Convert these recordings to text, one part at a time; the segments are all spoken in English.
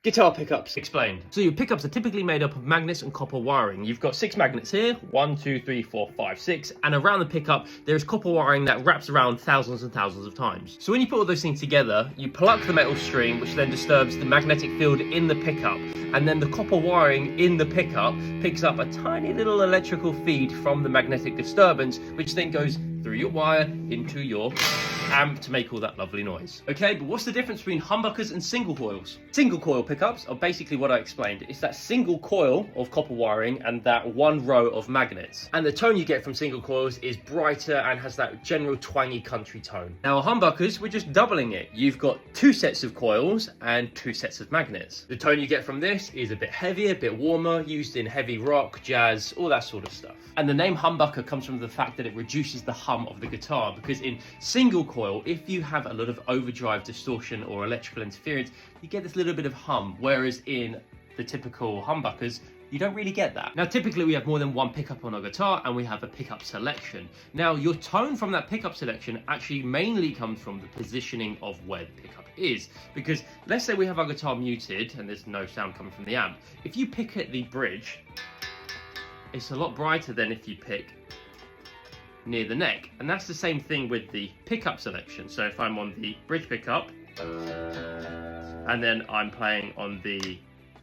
Guitar pickups. Explained. So your pickups are typically made up of magnets and copper wiring. You've got 6 magnets here, 1, 2, 3, 4, 5, 6, and around the pickup there is copper wiring that wraps around thousands and thousands of times. So when you put all those things together, you pluck the metal string, which then disturbs the magnetic field in the pickup, and then the copper wiring in the pickup picks up a tiny little electrical feed from the magnetic disturbance, which then goes through your wire into your amp to make all that lovely noise. Okay, but what's the difference between humbuckers and single coils? Single coil pickups are basically what I explained. It's that single coil of copper wiring and that one row of magnets. And the tone you get from single coils is brighter and has that general twangy country tone. Now humbuckers, we're just doubling it. You've got 2 sets of coils and 2 sets of magnets. The tone you get from this is a bit heavier, a bit warmer, used in heavy rock, jazz, all that sort of stuff. And the name humbucker comes from the fact that it reduces the hum of the guitar, because in single coil, if you have a lot of overdrive, distortion or electrical interference, you get this little bit of hum, whereas in the typical humbuckers, you don't really get that. Now typically we have more than one pickup on our guitar and we have a pickup selection. Now your tone from that pickup selection actually mainly comes from the positioning of where the pickup is, because let's say we have our guitar muted and there's no sound coming from the amp. If you pick at the bridge, it's a lot brighter than if you pick near the neck, and that's the same thing with the pickup selection. So if I'm on the bridge pickup and then I'm playing on the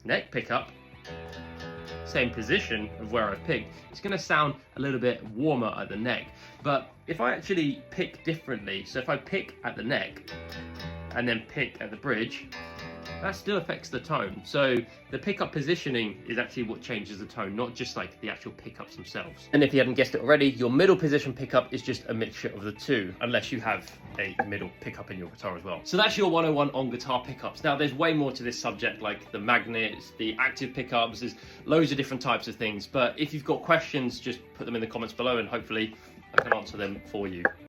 neck pickup, same position of where I've picked, it's going to sound a little bit warmer at the neck. But if I actually pick differently, so if I pick at the neck and then pick at the bridge, that still affects the tone. So the pickup positioning is actually what changes the tone, not just like the actual pickups themselves. And if you haven't guessed it already, your middle position pickup is just a mixture of the two, unless you have a middle pickup in your guitar as well. So that's your 101 on guitar pickups. Now there's way more to this subject, like the magnets, the active pickups, there's loads of different types of things. But if you've got questions, just put them in the comments below and hopefully I can answer them for you.